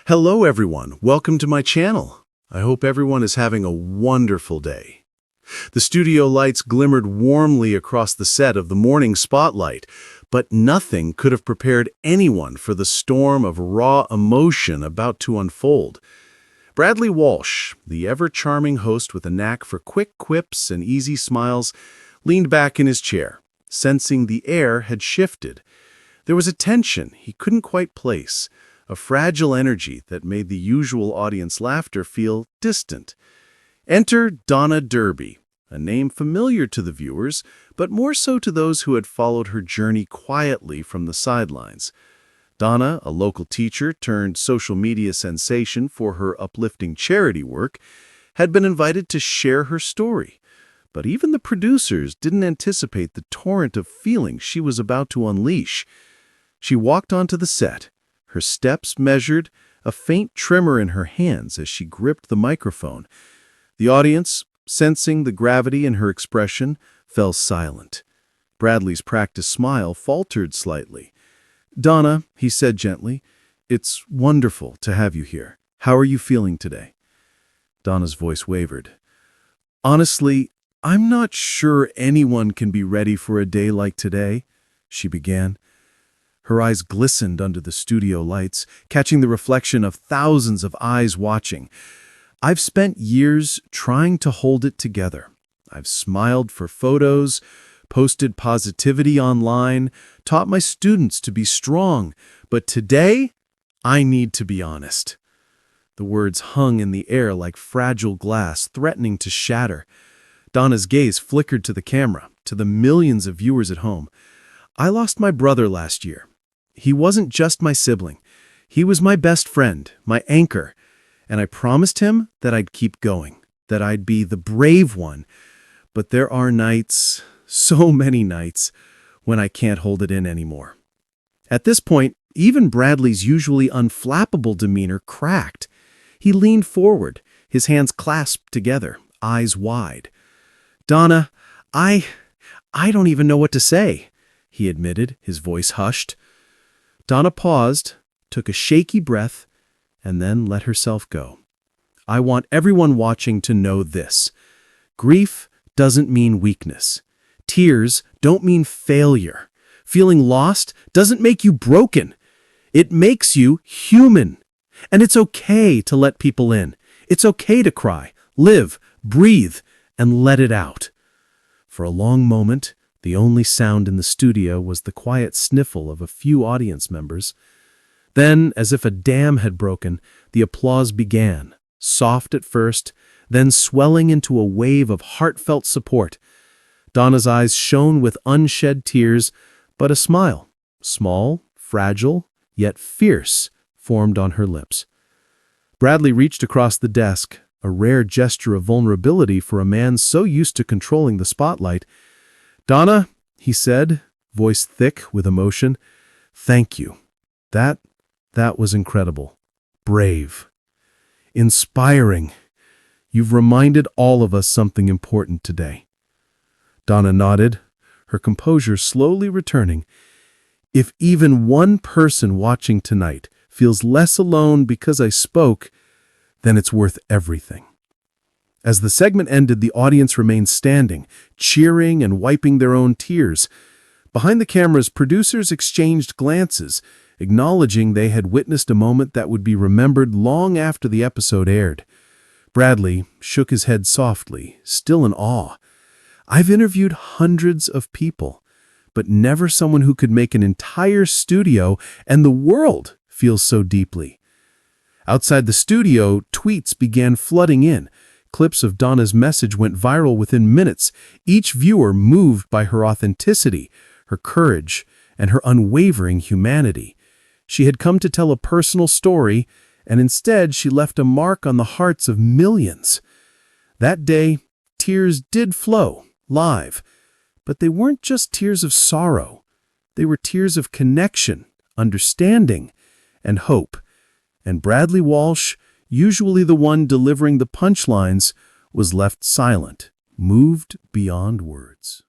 Hello everyone, welcome to my channel. I hope everyone is having a wonderful day. The studio lights glimmered warmly across the set of the morning spotlight, but nothing could have prepared anyone for the storm of raw emotion about to unfold. Bradley Walsh, the ever-charming host with a knack for quick quips and easy smiles, leaned back in his chair, sensing the air had shifted. There was a tension he couldn't quite place, a fragile energy that made the usual audience laughter feel distant. Enter Donna Derby, a name familiar to the viewers, but more so to those who had followed her journey quietly from the sidelines. Donna, a local teacher turned social media sensation for her uplifting charity work, had been invited to share her story. But even the producers didn't anticipate the torrent of feelings she was about to unleash. She walked onto the set, her steps measured, a faint tremor in her hands as she gripped the microphone. The audience, sensing the gravity in her expression, fell silent. Bradley's practiced smile faltered slightly. "Donna," he said gently, "it's wonderful to have you here. How are you feeling today?" Donna's voice wavered. "Honestly, I'm not sure anyone can be ready for a day like today," she began. Her eyes glistened under the studio lights, catching the reflection of thousands of eyes watching. "I've spent years trying to hold it together. I've smiled for photos, posted positivity online, taught my students to be strong, but today, I need to be honest." The words hung in the air like fragile glass, threatening to shatter. Donna's gaze flickered to the camera, to the millions of viewers at home. "I lost my brother last year. He wasn't just my sibling. He was my best friend, my anchor, and I promised him that I'd keep going, that I'd be the brave one. But there are nights, so many nights, when I can't hold it in anymore." At this point, even Bradley's usually unflappable demeanor cracked. He leaned forward, his hands clasped together, eyes wide. "Donna, I don't even know what to say," he admitted, his voice hushed. Donna paused, took a shaky breath, and then let herself go. "I want everyone watching to know this. Grief doesn't mean weakness. Tears don't mean failure. Feeling lost doesn't make you broken. It makes you human. And it's okay to let people in. It's okay to cry, live, breathe, and let it out." For a long moment, the only sound in the studio was the quiet sniffle of a few audience members. Then, as if a dam had broken, the applause began, soft at first, then swelling into a wave of heartfelt support. Donna's eyes shone with unshed tears, but a smile, small, fragile, yet fierce, formed on her lips. Bradley reached across the desk, a rare gesture of vulnerability for a man so used to controlling the spotlight. "Donna," he said, voice thick with emotion, "thank you. That was incredible. Brave. Inspiring. You've reminded all of us something important today." Donna nodded, her composure slowly returning. "If even one person watching tonight feels less alone because I spoke, then it's worth everything." As the segment ended, the audience remained standing, cheering and wiping their own tears. Behind the cameras, producers exchanged glances, acknowledging they had witnessed a moment that would be remembered long after the episode aired. Bradley shook his head softly, still in awe. "I've interviewed hundreds of people, but never someone who could make an entire studio and the world feel so deeply." Outside the studio, tweets began flooding in. Clips of Donna's message went viral within minutes, each viewer moved by her authenticity, her courage, and her unwavering humanity. She had come to tell a personal story, and instead she left a mark on the hearts of millions. That day, tears did flow, live, but they weren't just tears of sorrow. They were tears of connection, understanding, and hope. And Bradley Walsh, usually the one delivering the punchlines, was left silent, moved beyond words.